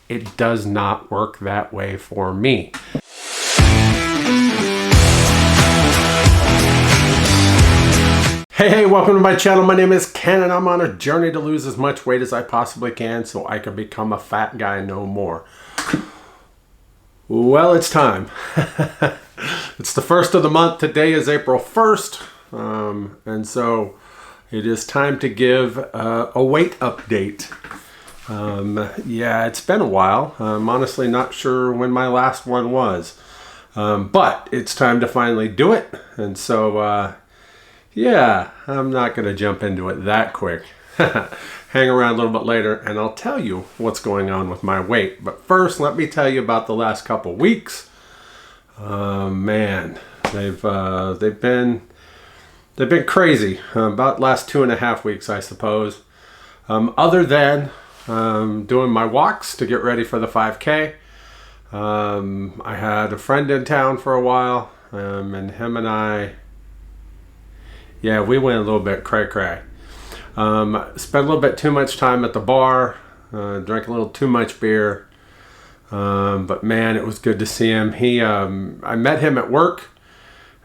it does not work that way for me. Hey, welcome to my channel. My name is Ken and I'm on a journey to lose as much weight as I possibly can so I can become a fat guy no more. Well, it's time. It's the first of the month. Today is April 1st. And so it is time to give a weight update. Yeah, it's been a while. I'm honestly not sure when my last one was. But it's time to finally do it. And so, yeah, I'm not going to jump into it that quick. Hang around a little bit later and I'll tell you what's going on with my weight. But first, let me tell you about the last couple weeks. Man, they've been crazy. About last 2.5 weeks, I suppose. Other than doing my walks to get ready for the 5K. I had a friend in town for a while, and him and I, yeah, we went a little bit cray-cray. Spent a little bit too much time at the bar, drank a little too much beer, but man, it was good to see him. I met him at work,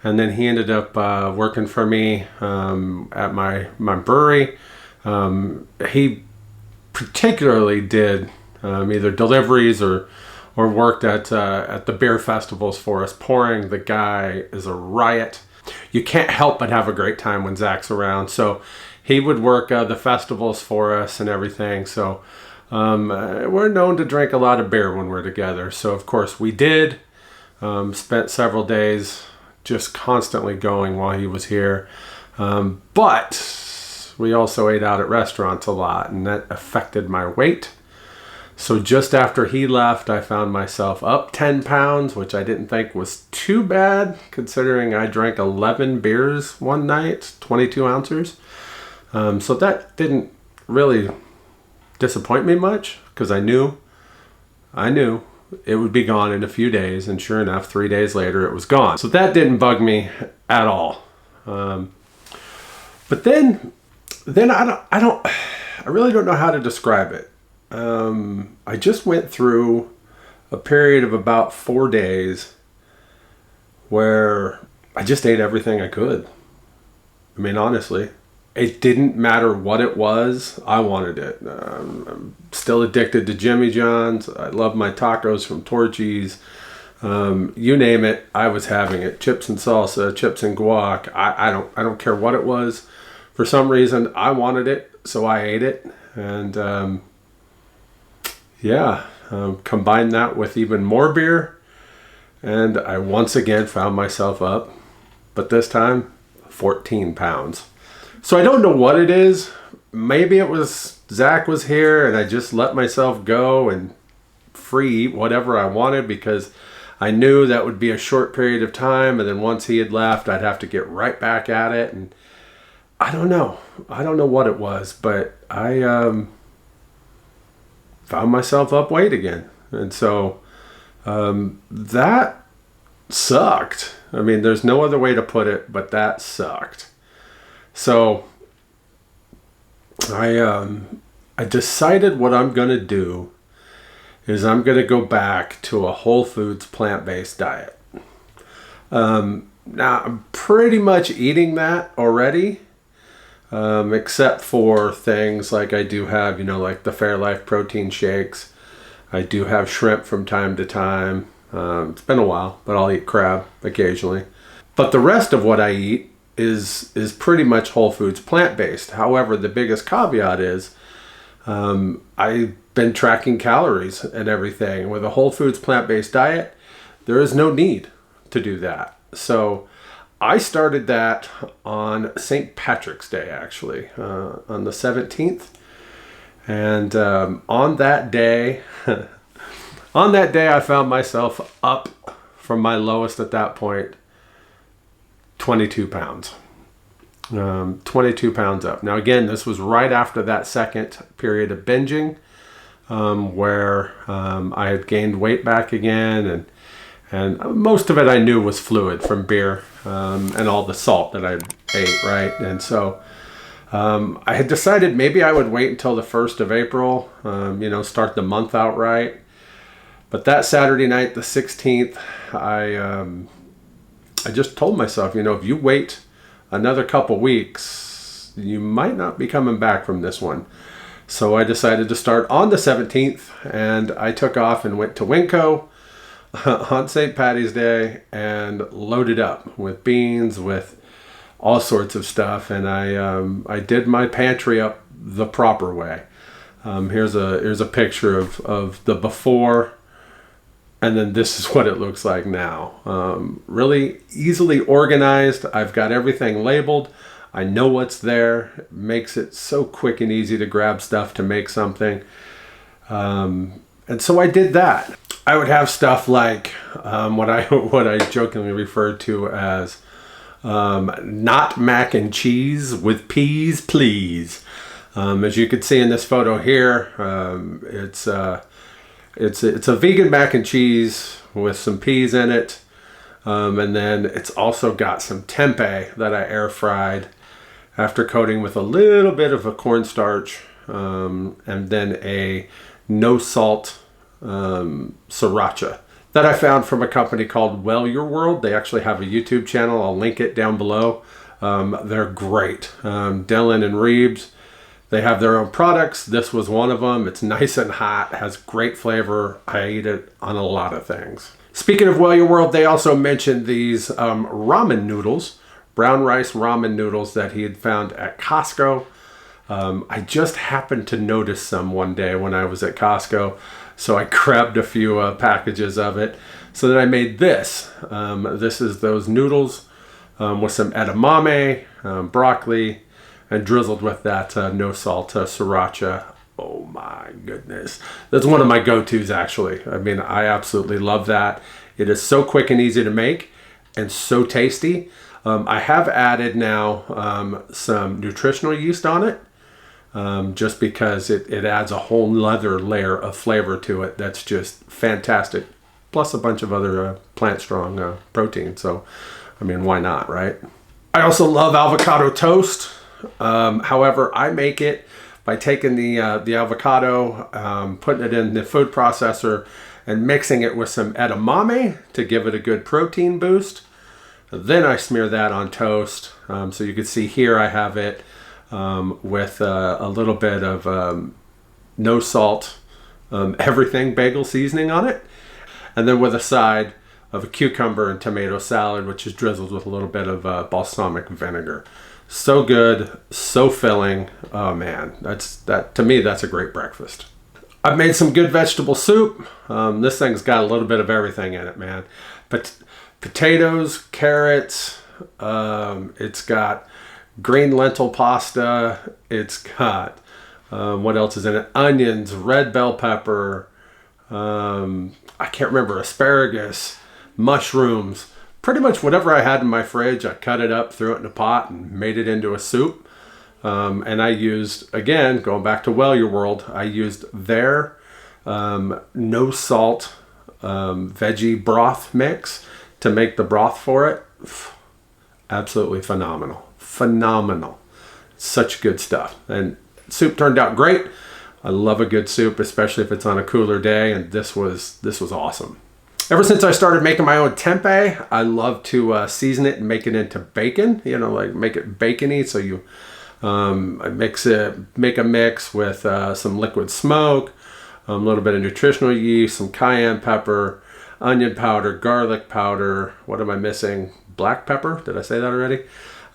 and then he ended up working for me at my brewery. He particularly did either deliveries or worked at the beer festivals for us. Pouring, the guy is a riot. You can't help but have a great time when Zach's around. So he would work the festivals for us and everything. So we're known to drink a lot of beer when we're together. So of course we did. Spent several days just constantly going while he was here. But we also ate out at restaurants a lot, and that affected my weight. So just after he left, I found myself up 10 pounds, which I didn't think was too bad, considering I drank 11 beers one night, 22 ounces. So that didn't really disappoint me much, because I knew it would be gone in a few days, and sure enough, 3 days later, it was gone. So that didn't bug me at all. But then I really don't know how to describe it. I just went through a period of about 4 days where I just ate everything I could. I mean, honestly, it didn't matter what it was. I wanted it. I'm still addicted to Jimmy John's. I love my tacos from Torchy's. You name it, I was having it. Chips and salsa, chips and guac. I don't care what it was. For some reason, I wanted it, so I ate it. And combined that with even more beer, and I once again found myself up, but this time 14 pounds. So I don't know what it is. Maybe it was Zach was here and I just let myself go and free eat whatever I wanted, because I knew that would be a short period of time, and then once he had left, I'd have to get right back at it. And I don't know what it was, but I found myself up weight again. And so that sucked. I mean, there's no other way to put it, but that sucked. So I decided what I'm going to do is I'm going to go back to a whole foods plant-based diet. Now, I'm pretty much eating that already. Except for things like I do have, like the Fairlife protein shakes. I do have shrimp from time to time. It's been a while, but I'll eat crab occasionally. But the rest of what I eat is pretty much whole foods plant-based. However, the biggest caveat is I've been tracking calories and everything. With a whole foods plant-based diet, there is no need to do that. So I started that on St. Patrick's Day, actually, on the 17th. And on that day, I found myself up from my lowest at that point, 22 pounds. 22 pounds up. Now, again, this was right after that second period of binging, where I had gained weight back again, and most of it I knew was fluid from beer and all the salt that I ate, right? And so I had decided maybe I would wait until the 1st of April, start the month out right. But that Saturday night, the 16th, I just told myself, if you wait another couple weeks, you might not be coming back from this one. So I decided to start on the 17th, and I took off and went to Winco on St. Patty's Day and loaded up with beans, with all sorts of stuff. And I did my pantry up the proper way. Here's a picture of the before, and then this is what it looks like now. Really easily organized. I've got everything labeled. I know what's there. It makes it so quick and easy to grab stuff to make something. And so I did that. I would have stuff like what I jokingly referred to as not mac and cheese with peas, please. As you can see in this photo here, it's a vegan mac and cheese with some peas in it. And then it's also got some tempeh that I air fried after coating with a little bit of a cornstarch, and then a no salt sriracha that I found from a company called Well Your World. They actually have a YouTube channel. I'll link it down below. They're great. Dillon and Reebs, they have their own products. This was one of them. It's nice and hot, has great flavor. I eat it on a lot of things. Speaking of Well Your World, they also mentioned these ramen noodles, brown rice ramen noodles that he had found at Costco. I just happened to notice some one day when I was at Costco, so I grabbed a few packages of it. So then I made this. This is those noodles with some edamame, broccoli, and drizzled with that no salt sriracha. Oh my goodness. That's one of my go-tos, actually. I mean, I absolutely love that. It is so quick and easy to make and so tasty. I have added now some nutritional yeast on it, just because it adds a whole other layer of flavor to it that's just fantastic. Plus a bunch of other plant-strong protein. So, I mean, why not, right? I also love avocado toast. However, I make it by taking the avocado, putting it in the food processor, and mixing it with some edamame to give it a good protein boost. Then I smear that on toast. So you can see here I have it with a little bit of no salt, everything bagel seasoning on it. And then with a side of a cucumber and tomato salad, which is drizzled with a little bit of balsamic vinegar. So good, so filling. Oh man, to me, that's a great breakfast. I've made some good vegetable soup. This thing's got a little bit of everything in it, man. But potatoes, carrots, it's got green lentil pasta, it's got, what else is in it? Onions, red bell pepper, I can't remember, asparagus, mushrooms. Pretty much whatever I had in my fridge, I cut it up, threw it in a pot, and made it into a soup. And I used, again, going back to Well Your World, I used their no salt veggie broth mix to make the broth for it. Absolutely phenomenal. Phenomenal. Such good stuff. And soup turned out great. I love a good soup, especially if it's on a cooler day, and this was awesome. Ever since I started making my own tempeh, I love to season it and make it into bacon, like make it bacony. So I make a mix with some liquid smoke, a little bit of nutritional yeast, some cayenne pepper, onion powder, garlic powder. What am I missing? Black pepper. Did I say that already?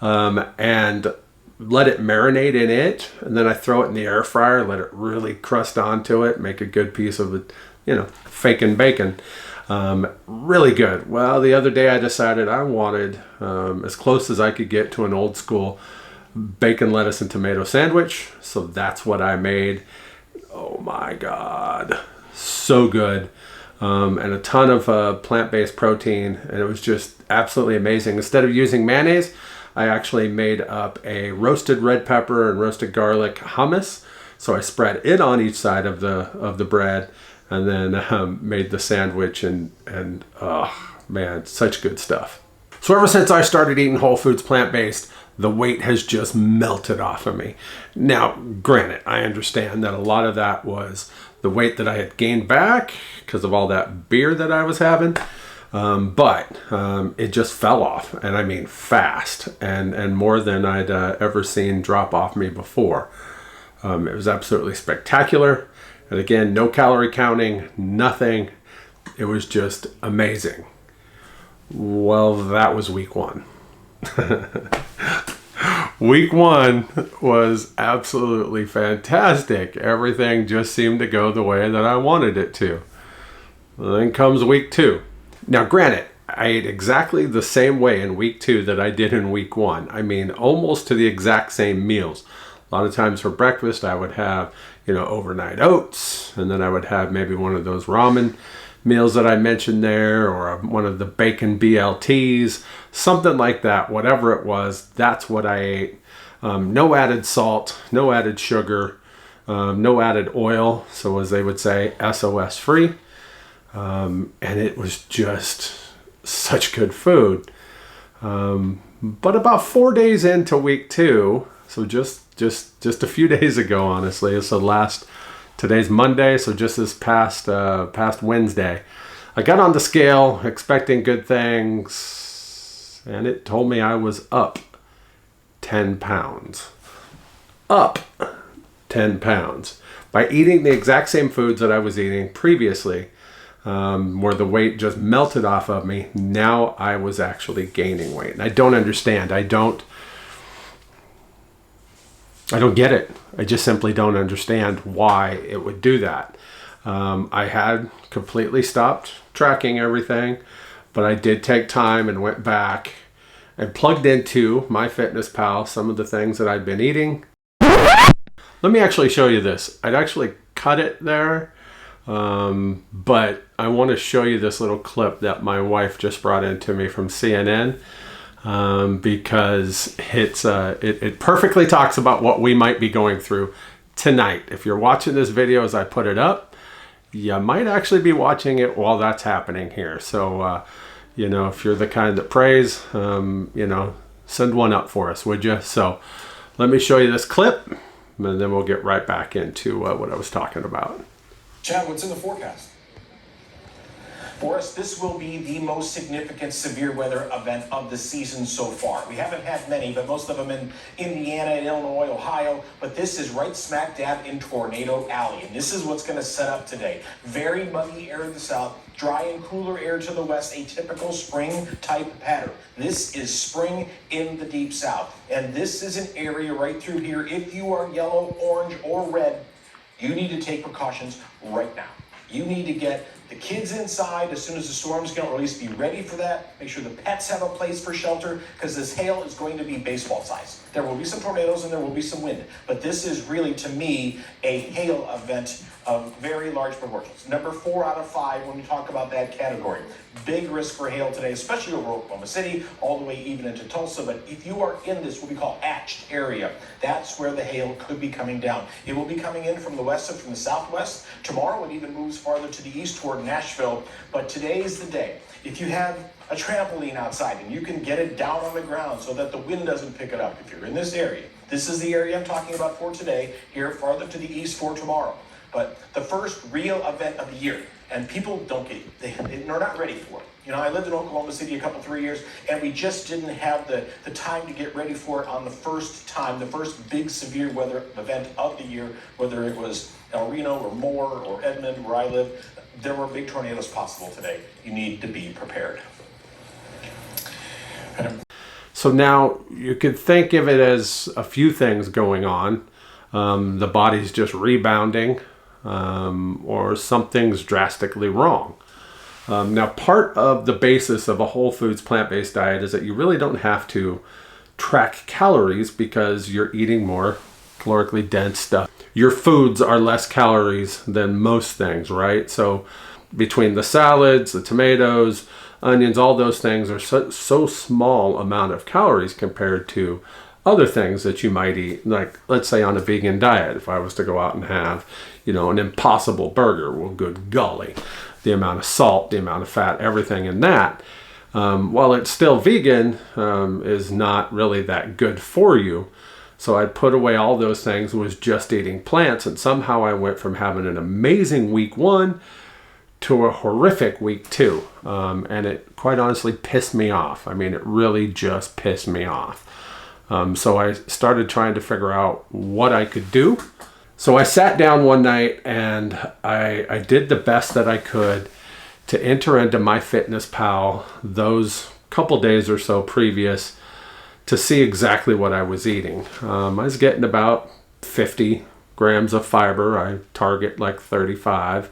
And let it marinate in it. And then I throw it in the air fryer, let it really crust onto it, make a good piece of it, faking bacon. Really good. Well, the other day I decided I wanted as close as I could get to an old school bacon, lettuce, and tomato sandwich. So that's what I made. Oh my God. So good. And a ton of plant-based protein. And it was just absolutely amazing. Instead of using mayonnaise, I actually made up a roasted red pepper and roasted garlic hummus. So I spread it on each side of the bread, and then made the sandwich, and oh man, such good stuff. So ever since I started eating whole foods plant-based, the weight has just melted off of me. Now, granted, I understand that a lot of that was the weight that I had gained back because of all that beer that I was having. But it just fell off, and I mean fast, and more than I'd ever seen drop off me before. It was absolutely spectacular. And again, no calorie counting, nothing. It was just amazing. Well, that was week 1. Week 1 was absolutely fantastic. Everything just seemed to go the way that I wanted it to. Then comes week 2. Now, granted, I ate exactly the same way in week 2 that I did in week 1. I mean, almost to the exact same meals. A lot of times for breakfast, I would have, overnight oats, and then I would have maybe one of those ramen meals that I mentioned there, or one of the bacon BLTs, something like that. Whatever it was, that's what I ate. No added salt, no added sugar, no added oil. So as they would say, SOS free. And it was just such good food. But about 4 days into week 2, so just a few days ago, honestly, so today's Monday, so just this past Wednesday, I got on the scale expecting good things, and it told me I was up 10 pounds. Up 10 pounds. By eating the exact same foods that I was eating previously, where the weight just melted off of me, now I was actually gaining weight. And I don't understand. I don't get it. I just simply don't understand why it would do that. I had completely stopped tracking everything, but I did take time and went back and plugged into MyFitnessPal some of the things that I'd been eating. Let me actually show you this. I'd actually cut it there, but I want to show you this little clip that my wife just brought into me from CNN. Because it perfectly talks about what we might be going through tonight. If you're watching this video as I put it up, you might actually be watching it while that's happening here. So, if you're the kind that prays, send one up for us, would you? So let me show you this clip, and then we'll get right back into what I was talking about. Chad, what's in the forecast? For us, this will be the most significant severe weather event of the season so far. We haven't had many, but most of them in Indiana and Illinois, Ohio. But this is right smack dab in Tornado Alley. And this is what's going to set up today. Very muggy air to the south, dry and cooler air to the west, a typical spring type pattern. This is spring in the deep south. And this is an area right through here. If you are yellow, orange, or red, you need to take precautions right now. You need to get the kids inside as soon as the storm's going to release. Be ready for that. Make sure the pets have a place for shelter, because this hail is going to be baseball size. There will be some tornadoes and there will be some wind, but this is really, to me, a hail event of very large proportions. Number 4 out of 5 when we talk about that category. Big risk for hail today, especially over Oklahoma City, all the way even into Tulsa. But if you are in this, what we call atched area, that's where the hail could be coming down. It will be coming in from the west and from the southwest. Tomorrow it even moves farther to the east toward Nashville. But today is the day. If you have a trampoline outside and you can get it down on the ground so that the wind doesn't pick it up, if you're in this area, this is the area I'm talking about for today, here farther to the east for tomorrow. But the first real event of the year, and people don't get, they're not ready for it. I lived in Oklahoma City 3 years, and we just didn't have the time to get ready for it on the first time, the first big severe weather event of the year, whether it was El Reno or Moore or Edmond, where I live. There were big tornadoes possible today. You need to be prepared. So now you could think of it as a few things going on. The body's just rebounding, or something's drastically wrong. Now, part of the basis of a whole foods plant-based diet is that you really don't have to track calories because you're eating more calorically dense stuff. Your foods are less calories than most things, right? So between the salads, the tomatoes, onions, all those things are so small amount of calories compared to other things that you might eat. Like, let's say on a vegan diet, if I was to go out and have, an Impossible burger, well, good golly, the amount of salt, the amount of fat, everything in that, while it's still vegan, is not really that good for you. So I put away all those things, was just eating plants, and somehow I went from having an amazing week 1 to a horrific week 2. And it quite honestly pissed me off. I mean, it really just pissed me off. So I started trying to figure out what I could do. So I sat down one night and I did the best that I could to enter into MyFitnessPal those couple days or so previous to see exactly what I was eating. I was getting about 50 grams of fiber. I target like 35.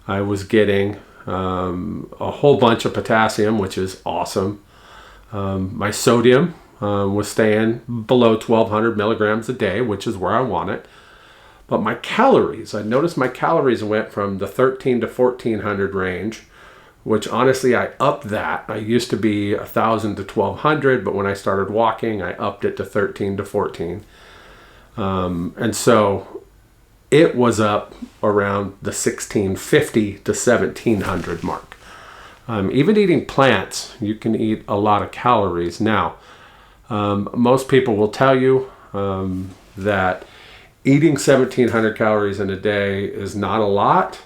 I was getting a whole bunch of potassium, which is awesome. My sodium was staying below 1,200 milligrams a day, which is where I want it. But my calories, I noticed my calories went from the 1,300 to 1,400 range, which honestly I upped that. I used to be 1,000 to 1,200, but when I started walking, I upped it to 13 to 14. And so it was up around the 1,650 to 1,700 mark. Even eating plants, you can eat a lot of calories. Now, most people will tell you that eating 1,700 calories in a day is not a lot.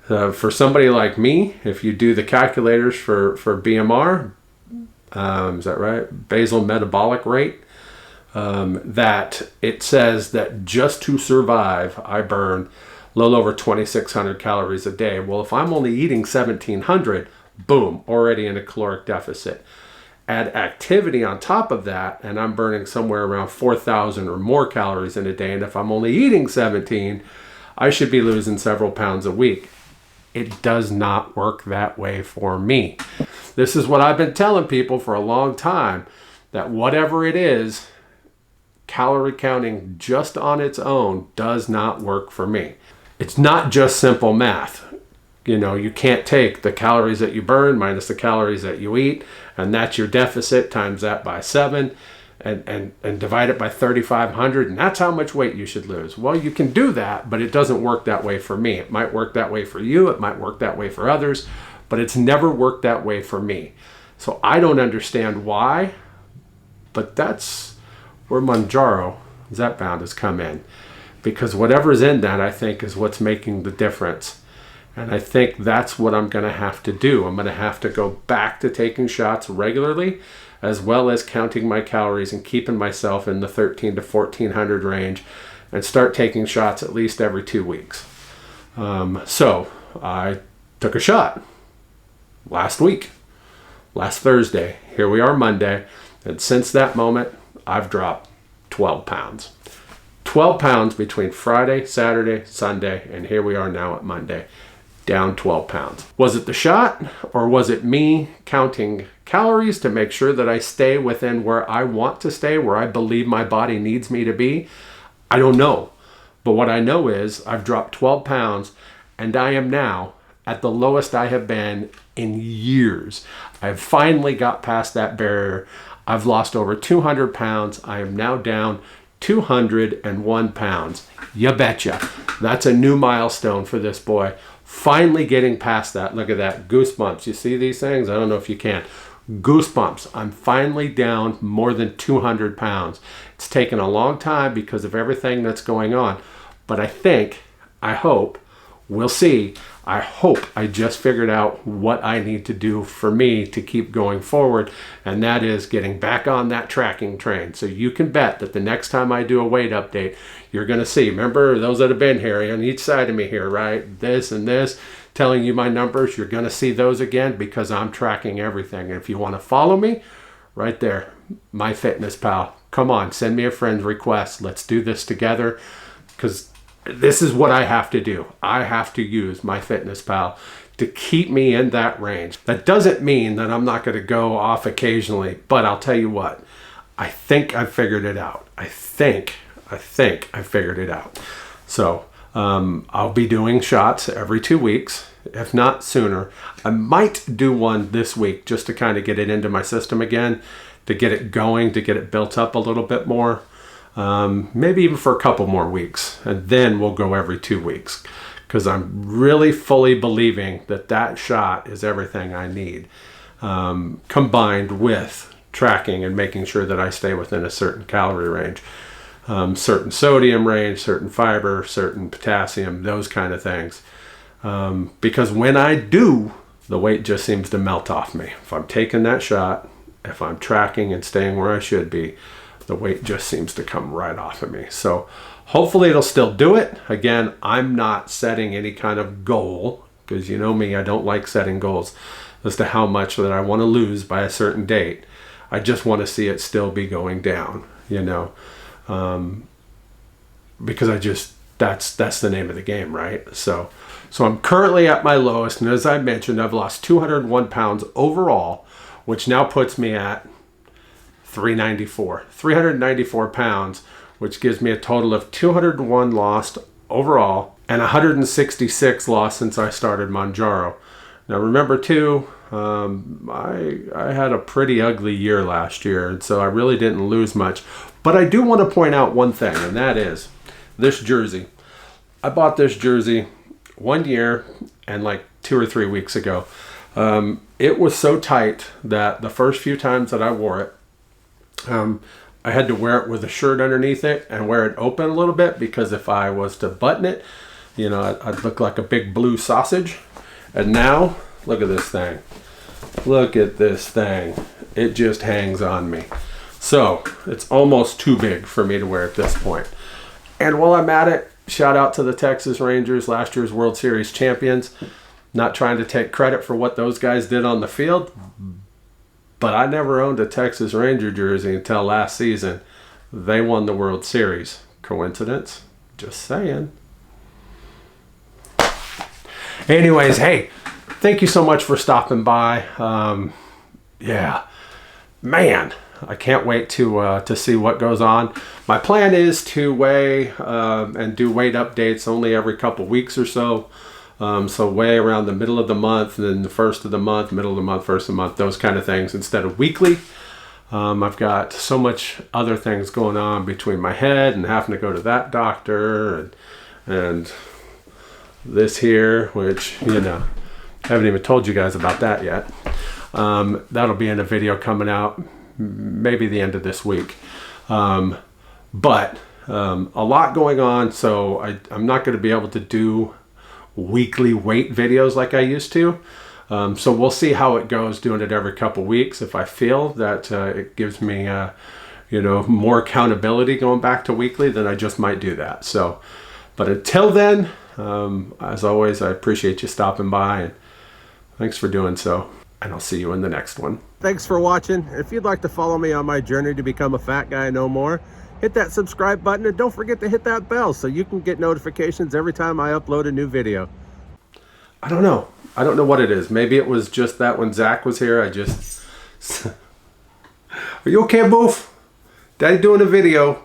For somebody like me, if you do the calculators for BMR, is that right? Basal metabolic rate, that it says that just to survive, I burn a little over 2,600 calories a day. Well, if I'm only eating 1,700, boom, already in a caloric deficit. Add activity on top of that, and I'm burning somewhere around 4,000 or more calories in a day. And if I'm only eating 17, I should be losing several pounds a week. It does not work that way for me. This is what I've been telling people for a long time, that whatever it is, calorie counting just on its own does not work for me. It's not just simple math. You know, you can't take the calories that you burn minus the calories that you eat, and that's your deficit, times that by 7, and divide it by 3,500, and that's how much weight you should lose. Well, you can do that, but it doesn't work that way for me. It might work that way for you, it might work that way for others, but it's never worked that way for me. So I don't understand why, but that's where Mounjaro, Zepbound, has come in. Because whatever's in that, I think, is what's making the difference. And I think that's what I'm going to have to do. I'm going to have to go back to taking shots regularly, as well as counting my calories and keeping myself in the 1,300 to 1,400 range, and start taking shots at least every 2 weeks. So I took a shot last Thursday. Here we are Monday. And since that moment, I've dropped 12 pounds. 12 pounds between Friday, Saturday, Sunday, and here we are now at Monday. Down 12 pounds. Was it the shot, or was it me counting calories to make sure that I stay within where I want to stay, where I believe my body needs me to be? I don't know. But what I know is I've dropped 12 pounds, and I am now at the lowest I have been in years. I've finally got past that barrier. I've lost over 200 pounds. I am now down 201 pounds. You betcha. That's a new milestone for this boy. Finally getting past that. Look at that. Goosebumps. You see these things? I don't know if you can. Goosebumps. I'm finally down more than 200 pounds. It's taken a long time because of everything that's going on. But I hope, we'll see. I hope I just figured out what I need to do for me to keep going forward. And that is getting back on that tracking train. So you can bet that the next time I do a weight update, you're going to see, remember those that have been here on each side of me here, right? This and this, telling you my numbers. You're going to see those again because I'm tracking everything. And if you want to follow me, right there, MyFitnessPal. Come on, send me a friend request. Let's do this together, because this is what I have to do. I have to use MyFitnessPal to keep me in that range. That doesn't mean that I'm not going to go off occasionally, but I'll tell you what, I think I figured it out. I think I figured it out. So I'll be doing shots every 2 weeks, if not sooner. I might do one this week just to kind of get it into my system again, to get it going, to get it built up a little bit more. Maybe even for a couple more weeks, and then we'll go every 2 weeks, because I'm really fully believing that that shot is everything I need, combined with tracking and making sure that I stay within a certain calorie range, certain sodium range, certain fiber, certain potassium, those kind of things. Because when I do, the weight just seems to melt off me. If I'm taking that shot, if I'm tracking and staying where I should be, the weight just seems to come right off of me. So hopefully it'll still do it. Again, I'm not setting any kind of goal, because you know me, I don't like setting goals as to how much that I want to lose by a certain date. I just want to see it still be going down, you know, because that's the name of the game, right? So I'm currently at my lowest, and as I mentioned, I've lost 201 pounds overall, which now puts me at 394 pounds, which gives me a total of 201 lost overall and 166 lost since I started Mounjaro. Now remember too, I had a pretty ugly year last year, and so I really didn't lose much. But I do want to point out one thing, and that is this jersey. I bought this jersey 1 year and like 2 or 3 weeks ago. It was so tight that the first few times that I wore it, I had to wear it with a shirt underneath it and wear it open a little bit, because if I was to button it, you know, I'd look like a big blue sausage. And now, look at this thing. Look at this thing. It just hangs on me. So it's almost too big for me to wear at this point. And while I'm at it, shout out to the Texas Rangers, last year's World Series champions. Not trying to take credit for what those guys did on the field, but I never owned a Texas Ranger jersey until last season. They won the World Series. Coincidence? Just saying. Anyways, hey, thank you so much for stopping by. Yeah, man, I can't wait to see what goes on. My plan is to weigh and do weight updates only every couple weeks or so. So weigh around the middle of the month, and then the first of the month, middle of the month, first of the month, those kind of things instead of weekly. I've got so much other things going on between my head and having to go to that doctor and this here, which, you know, I haven't even told you guys about that yet. That'll be in a video coming out maybe the end of this week. But a lot going on, so I'm not going to be able to do weekly weight videos like I used to. So we'll see how it goes doing it every couple weeks. If I feel that it gives me you know, more accountability going back to weekly, then I just might do that. So, but until then, as always, I appreciate you stopping by, and thanks for doing so, and I'll see you in the next one. Thanks for watching. If you'd like to follow me on my journey to become a fat guy no more, hit that subscribe button, and don't forget to hit that bell so you can get notifications every time I upload a new video. I don't know what it is. Maybe it was just that when Zach was here, I just... Are you okay, Boof? Daddy doing a video.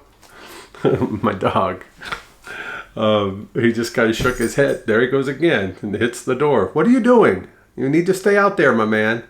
My dog. He just kind of shook his head. There he goes again and hits the door. What are you doing? You need to stay out there, my man.